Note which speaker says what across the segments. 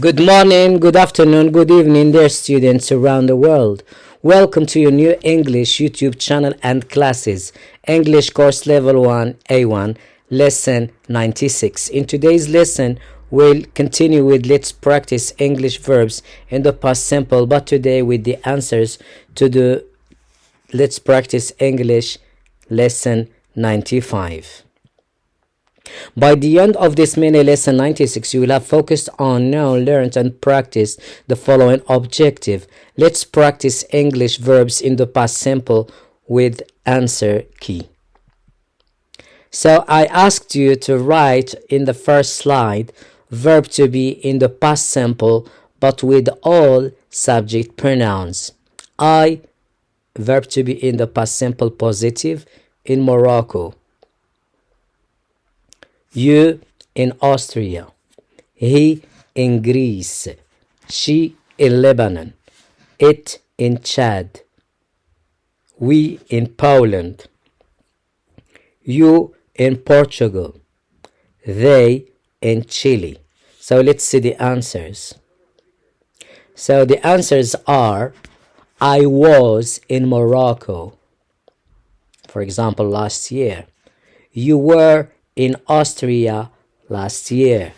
Speaker 1: Good morning, good afternoon, good evening, dear students around the world. Welcome to your new English YouTube channel and classes, English Course Level 1 A1, Lesson 96. In today's lesson, we'll continue with Let's Practice English Verbs in the past simple, but today with the answers to the Let's Practice English Lesson 95. By the end of this mini lesson 96, you will have focused on, known, learned, and practiced the following objective. Let's practice English verbs in the past simple with answer key. So I asked you to write in the first slide verb to be in the past simple but with all subject pronouns. I, verb to be in the past simple positive in Morocco. You in Austria, he in Greece, she in Lebanon, it in Chad, we in Poland, you in Portugal, they in Chile. So let's see the answers. So the answers are: I was in Morocco, for example, last year. You were in Austria last year.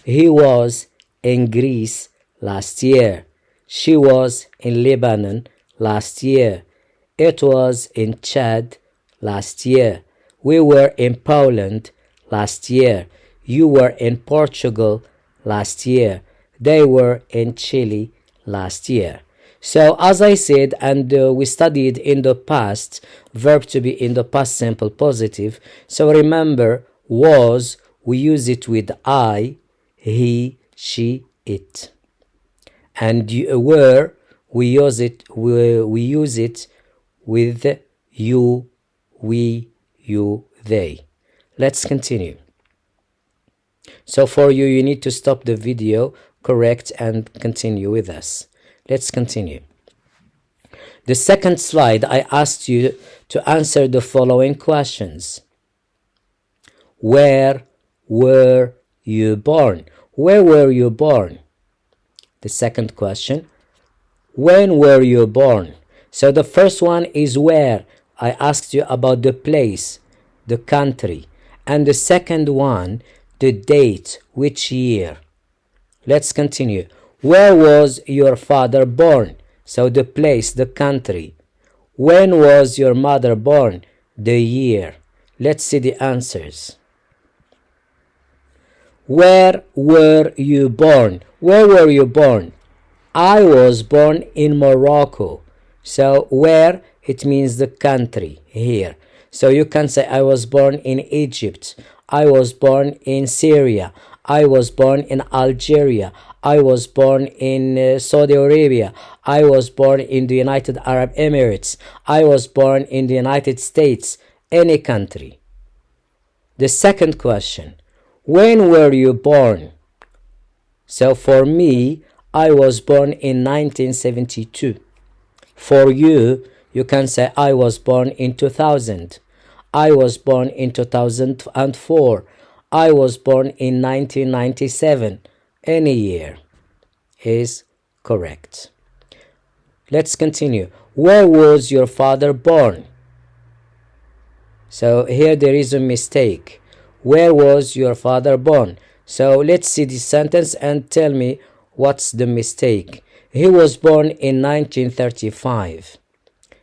Speaker 1: He was in Greece last year. She was in Lebanon last year. It was in Chad last year. We were in Poland last year. You were in Portugal last year. They were in Chile last year. So as I said, and we studied in the past, verb to be in the past simple positive. So remember, was, we use it with I, he, she, it. And were, we use it with you, we, you, they. Let's continue. So for you need to stop the video, correct, and continue with us. Let's continue. The second slide, I asked you to answer the following questions. Where were you born? Where were you born? The second question. When were you born? So the first one is where. I asked you about the place, the country. And the second one, the date, which year. Let's continue. Where was your father born? So the place, the country. When was your mother born? The year. Let's see the answers. Where were you born? Where were you born? I was born in Morocco. So where, it means the country here. So you can say I was born in Egypt. I was born in Syria. I was born in Algeria. I was born in Saudi Arabia. I was born in the United Arab Emirates. I was born in the United States. Any country. The second question. When were you born? So for me, I was born in 1972. For you, you can say I was born in 2000. I was born in 2004. I was born in 1997. Any year is correct. Let's continue. Where was your father born? So here there is a mistake. Where was your father born? So let's see the sentence and tell me what's the mistake. He was born in 1935.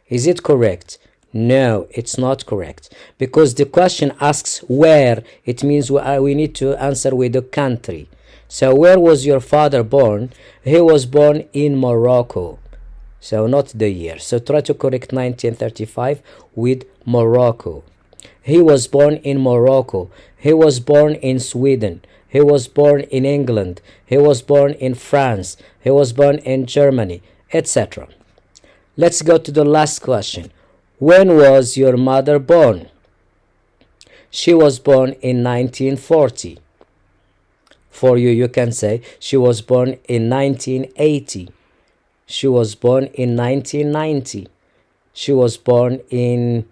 Speaker 1: Is it correct? No, it's not correct. Because the question asks where. It means we need to answer with the country. So where was your father born? He was born in Morocco. So not the year. So try to correct 1935 with Morocco. He was born in Morocco. He was born in Sweden. He was born in England. He was born in France. He was born in Germany, etc. Let's go to the last question. When was your mother born? She was born in 1940. For you, you can say she was born in 1980. She was born in 1990. She was born in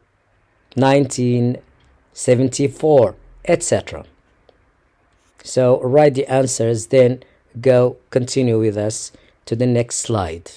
Speaker 1: 1974, etc. So write the answers, then Go continue with us to the next slide.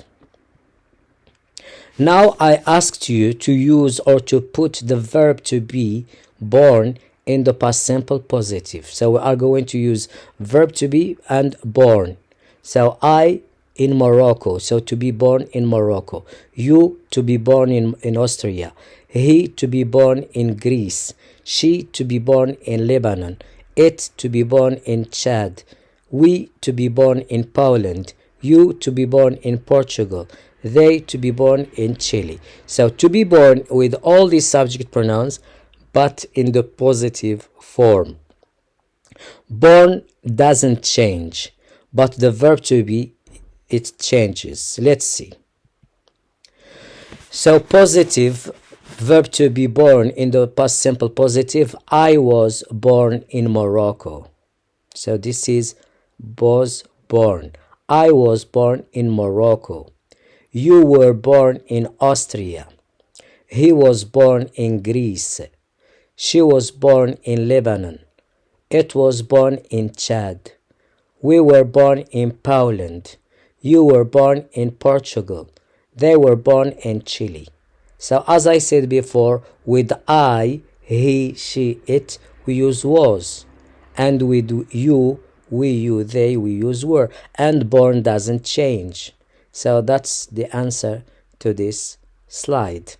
Speaker 1: Now I asked you to use or to put the verb to be born in the past simple positive. So we are going to use verb to be and born. So I in Morocco, so to be born in Morocco. You to be born in Austria. He to be born in Greece. She to be born in Lebanon. It to be born in Chad. We to be born in Poland. You to be born in Portugal. They to be born in Chile. So to be born with all these subject pronouns, but in the positive form. Born doesn't change, but the verb to be, it changes. Let's see. So positive verb to be born in the past simple positive. I was born in Morocco. So this is was born. I was born in Morocco. You were born in Austria. He was born in Greece. She was born in Lebanon. It was born in Chad. We were born in Poland. You were born in Portugal. They were born in Chile. So as I said before, with I, he, she, it, we use was. And with you, we, you, they, we use were. And born doesn't change. So that's the answer to this slide.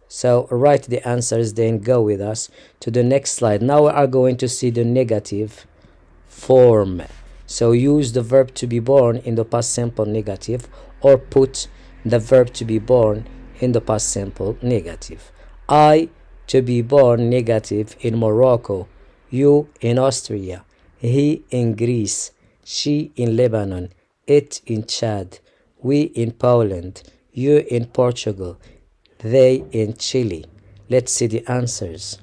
Speaker 1: So write the answers, then go with us to the next slide. Now we are going to see the negative form. So use the verb to be born in the past simple negative, or put the verb to be born in the past simple negative. I to be born negative in Morocco. You in Austria. He in Greece. She in Lebanon. It in Chad. We in Poland. You in Portugal. They in Chile. Let's see the answers.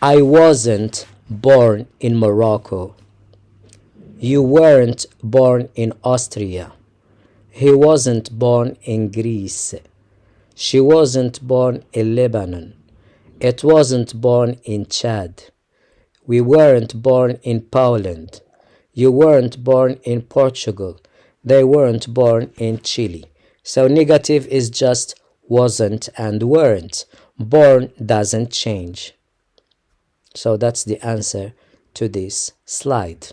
Speaker 1: I wasn't born in Morocco. You weren't born in Austria. He wasn't born in Greece. She wasn't born in Lebanon. It wasn't born in Chad. We weren't born in Poland. You weren't born in Portugal. They weren't born in Chile. So negative is just wasn't and weren't. Born doesn't change. So that's the answer to this slide.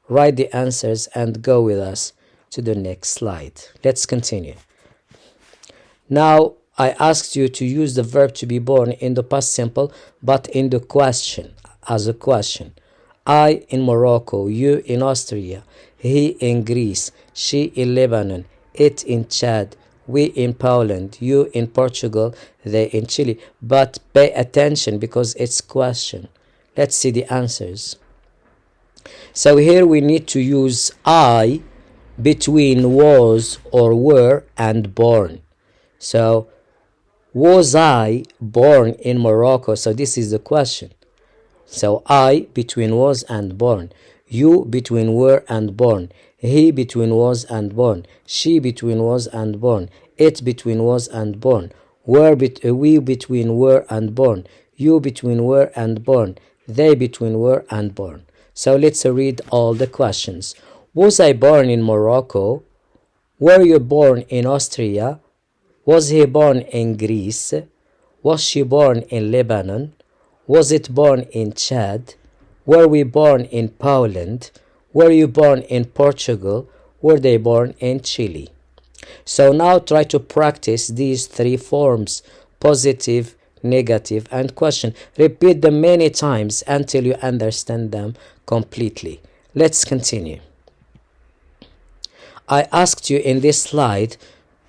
Speaker 1: Write the answers and go with us to the next slide. Let's continue. Now I asked you to use the verb to be born in the past simple, but in the question, as a question. I in Morocco, you in Austria, he in Greece, she in Lebanon, it in Chad, we in Poland, you in Portugal, they in Chile. But pay attention because it's question. Let's see the answers. So here we need to use I between was or were and born. So was I born in Morocco? So this is the question. So I between was and born. You between were and born. He between was and born. She between was and born. It between was and born. We between were and born. You between were and born. They between were and born. So let's read all the questions. Was I born in Morocco? Were you born in Austria? Was he born in Greece? Was she born in Lebanon? Was it born in Chad? Were we born in Poland? Were you born in Portugal? Were they born in Chile? So now try to practice these three forms: positive, negative, and question. Repeat them many times until you understand them completely. Let's continue. I asked you in this slide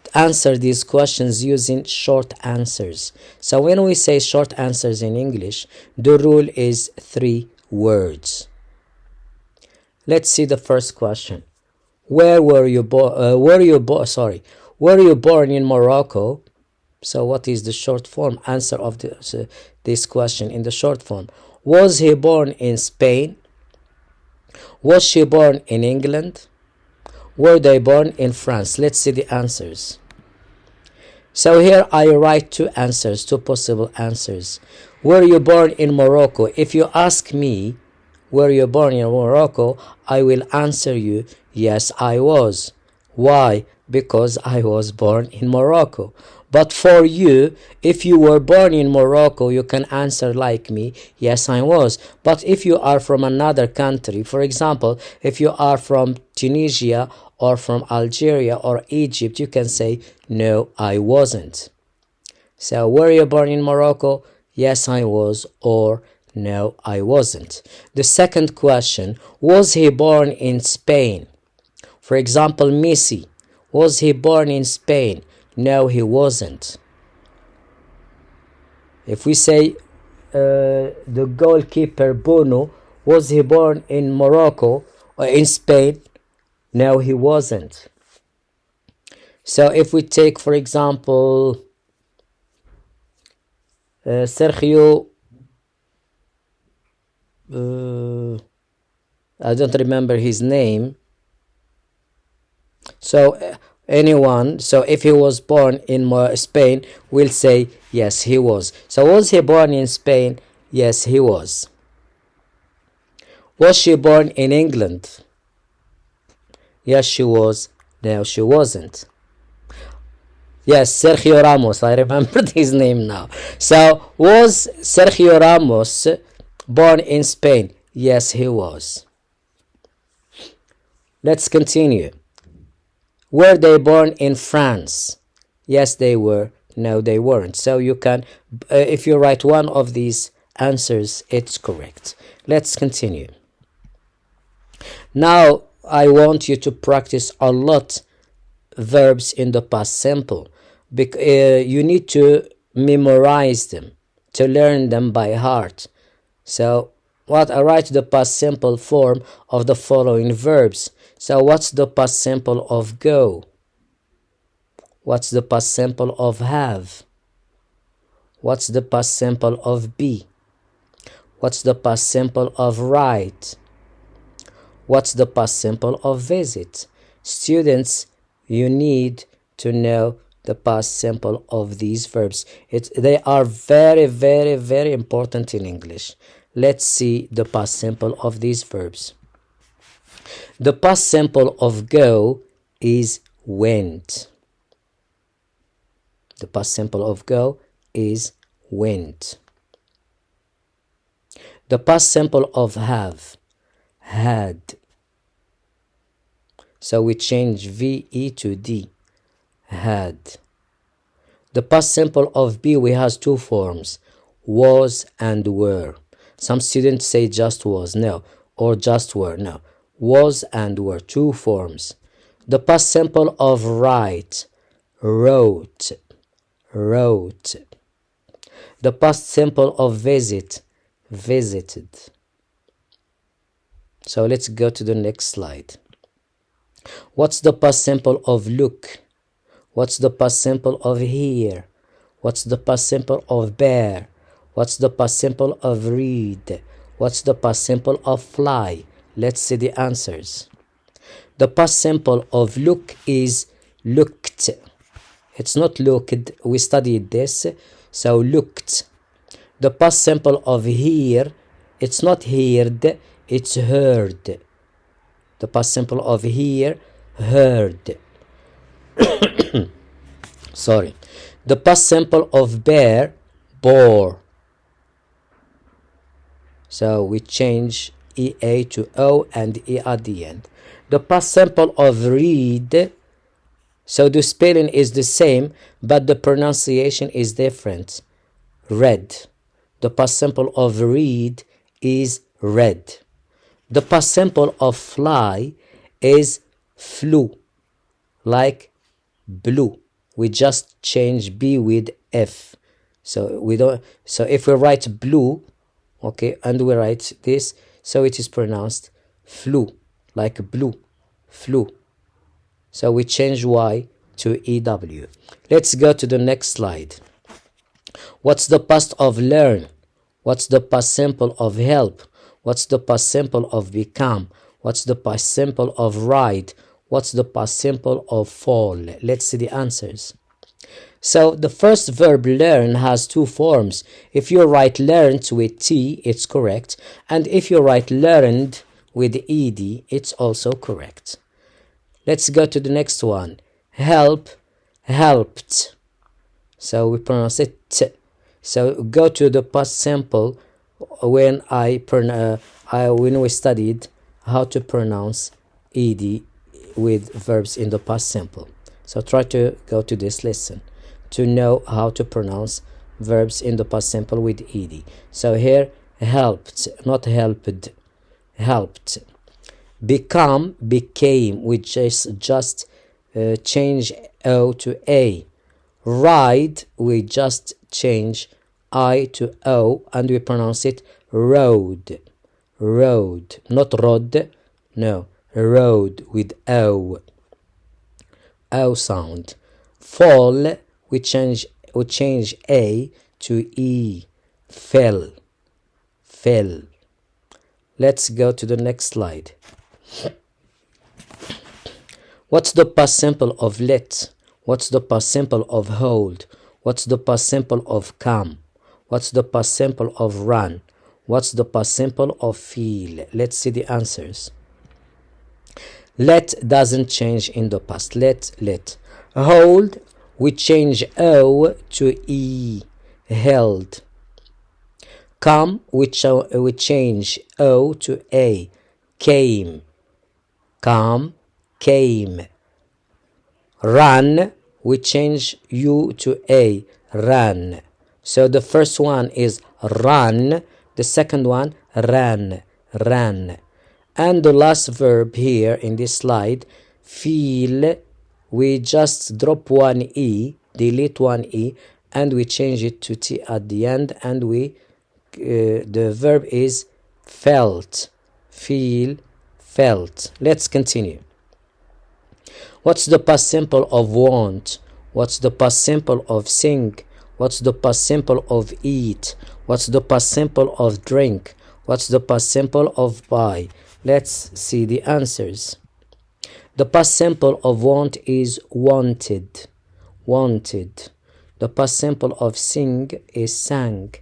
Speaker 1: to answer these questions using short answers. So when we say short answers in English, the rule is 3 words. Let's see the first question. Where were you born? Were you born in Morocco? So what is the short form answer of this question in the short form? Was he born in Spain? Was she born in England? Were they born in France? Let's see the answers. So here I write 2 answers, 2 possible answers. Were you born in Morocco? If you ask me, were you born in Morocco? I will answer you, yes, I was. Why? Because I was born in Morocco. But for you, if you were born in Morocco, you can answer like me, yes, I was. But if you are from another country, for example, if you are from Tunisia or from Algeria or Egypt, you can say, no, I wasn't. So, were you born in Morocco? Yes, I was, or no, I wasn't. The second question, was he born in Spain? For example, Messi, was he born in Spain? No, he wasn't. If we say the goalkeeper Bono, was he born in Morocco or in Spain? No, he wasn't. So if we take, for example, Sergio, I don't remember his name. So anyone, so if he was born in Spain, we'll say yes, he was. So was he born in Spain? Yes, he was. Was she born in England? Yes, she was. No, she wasn't. Yes, Sergio Ramos, I remembered his name now. So was Sergio Ramos born in Spain? Yes, he was. Let's continue. Were they born in France? Yes, they were. No, they weren't. So you can, if you write one of these answers, it's correct. Let's continue. Now, I want you to practice a lot verbs in the past simple. You need to memorize them, to learn them by heart. So, I write the past simple form of the following verbs. So what's the past simple of go? What's the past simple of have? What's the past simple of be? What's the past simple of write? What's the past simple of visit? Students, you need to know the past simple of these verbs. They are very, very, very important in English. Let's see the past simple of these verbs. The past simple of go is went. The past simple of go is went. The past simple of have, had. So we change VE to D, had. The past simple of be, we have two forms, was and were. Some students say just was, no, or just were, no. Was and were, two forms. The past simple of write, wrote, wrote. The past simple of visit, visited. So let's go to the next slide. What's the past simple of look? What's the past simple of hear? What's the past simple of bear? What's the past simple of read? What's the past simple of fly? Let's see the answers. The past simple of look is looked. It's not looked. We studied this. So looked. The past simple of hear, it's not heard, it's heard. The past simple of hear, heard. Sorry. The past simple of bear, bore. So we change EA to O and E at the end. The past simple of read, so the spelling is the same, but the pronunciation is different. Read. The past simple of read is read. The past simple of fly is flew, like blue. We just change B with F. So we don't. So if we write blue, okay, and we write this, so it is pronounced flew, like blue, flew. So we change Y to EW. Let's go to the next slide. What's the past of learn? What's the past simple of help? What's the past simple of become? What's the past simple of ride? What's the past simple of fall? Let's see the answers. So the first verb learn has two forms. If you write learned with T, it's correct. And if you write learned with ED, it's also correct. Let's go to the next one. Help, helped. So we pronounce it T. So go to the past simple when when we studied how to pronounce ED with verbs in the past simple. So try to go to this lesson to know how to pronounce verbs in the past simple with ed. So here, helped, not helped, helped. Become, became, we just change O to A. Ride, we just change I to O and we pronounce it road, road, not rod, no, road with O sound. Fall, we change A to E, fell, fell. Let's go to the next slide. What's the past simple of let? What's the past simple of hold? What's the past simple of come? What's the past simple of run? What's the past simple of feel? Let's see the answers. Let doesn't change in the past. Let. Hold, we change O to E, held. Come, we change O to A, came. Come, came. Run, we change U to A, ran. So the first one is run, the second one ran, ran. And the last verb here in this slide, feel, we just drop one E, delete one E, and we change it to T at the end, and the verb is felt, feel, felt. Let's continue. What's the past simple of want? What's the past simple of sing? What's the past simple of eat? What's the past simple of drink? What's the past simple of buy? Let's see the answers. The past simple of want is wanted, wanted. The past simple of sing is sang.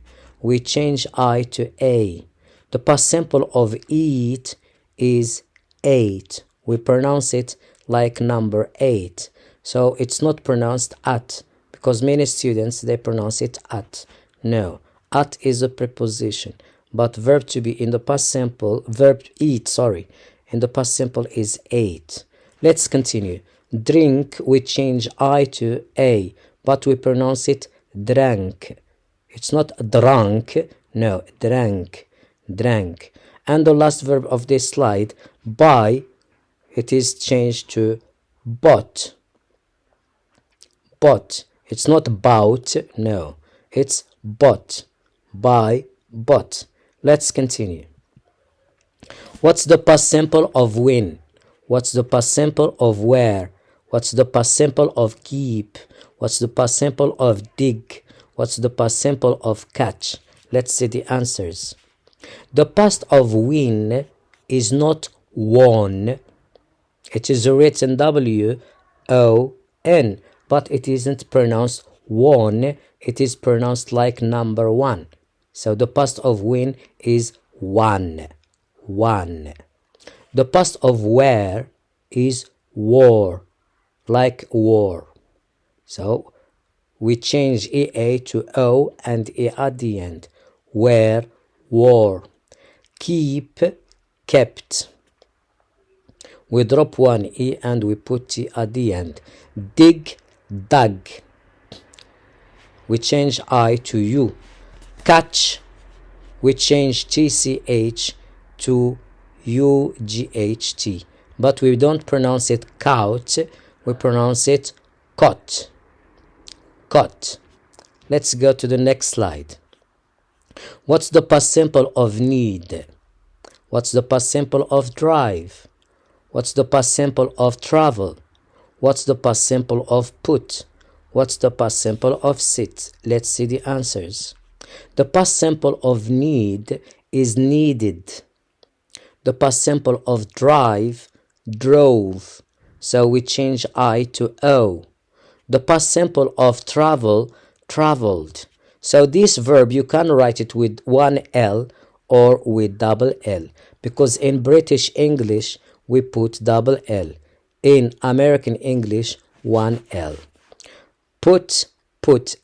Speaker 1: We change I to A. The past simple of eat is ate. We pronounce it like number 8. So it's not pronounced at, because many students, they pronounce it at. No, at is a preposition, but verb to be in the past simple, verb eat, sorry, in the past simple is ate. Let's continue. Drink, we change I to A, but we pronounce it drank. It's not drunk, no, drank, drank. And the last verb of this slide, buy, it is changed to bought, bought. It's not bought, no, it's bought, buy, bought. Let's continue. What's the past simple of win? What's the past simple of wear? What's the past simple of keep? What's the past simple of dig? What's the past simple of catch? Let's see the answers. The past of win is not won. It is written W-O-N, but it isn't pronounced won. It is pronounced like number 1. So the past of win is won, won. The past of wear is wore, like war. So we change EA to O and E at the end. Wear, wore. Keep, kept. We drop one E and we put T at the end. Dig, dug. We change I to U. Catch, we change TCH to UGHT. But we don't pronounce it couch, we pronounce it caught. Caught. Let's go to the next slide. What's the past simple of need? What's the past simple of drive? What's the past simple of travel? What's the past simple of put? What's the past simple of sit? Let's see the answers. The past simple of need is needed. The past simple of drive, drove. So we change I to O. The past simple of travel, traveled. So this verb, you can write it with one L or with double L, because in British English we put double L. In American English, one L. Put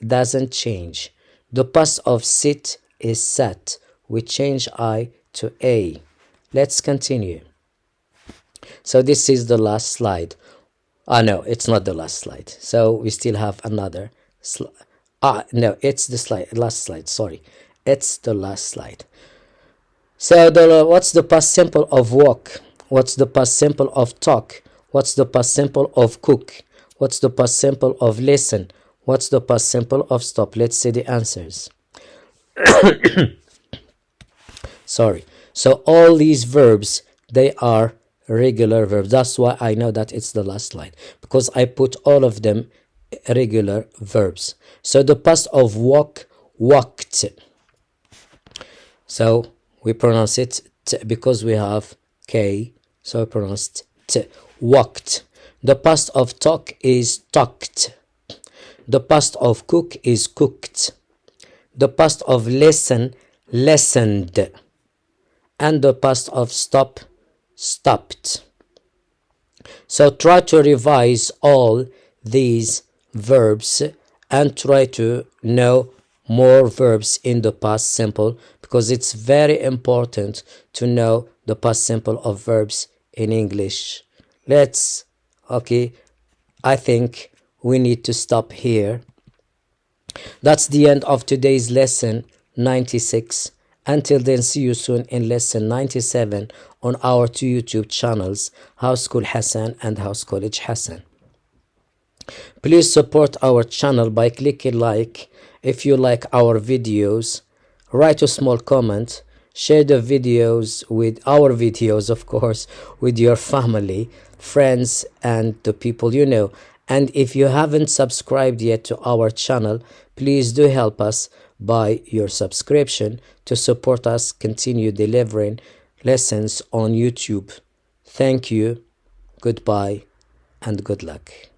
Speaker 1: doesn't change. The past of sit is sat. We change I to A. Let's continue. So this is the last slide. No, it's not the last slide. So we still have another slide. No, it's the last slide, sorry. It's the last slide. So what's the past simple of walk? What's the past simple of talk? What's the past simple of cook? What's the past simple of listen? What's the past simple of stop? Let's see the answers. Sorry. So all these verbs, they are regular verbs. That's why I know that it's the last slide, because I put all of them regular verbs. So the past of walk, walked. So we pronounce it t because we have K, so we pronounce t, walked. The past of talk is talked. The past of cook is cooked. The past of listen, listened. And the past of stop, stopped. So try to revise all these verbs and try to know more verbs in the past simple, because it's very important to know the past simple of verbs in English. Okay, I think we need to stop here. That's the end of today's lesson 96. Until then, see you soon in lesson 97 on our two YouTube channels, House School Hassane and House College Hassane. Please support our channel by clicking like if you like our videos. Write a small comment. Share the videos with our videos, of course, with your family, friends, and the people you know. And if you haven't subscribed yet to our channel, please do help us by your subscription to support us continue delivering lessons on YouTube. Thank you, goodbye, and good luck.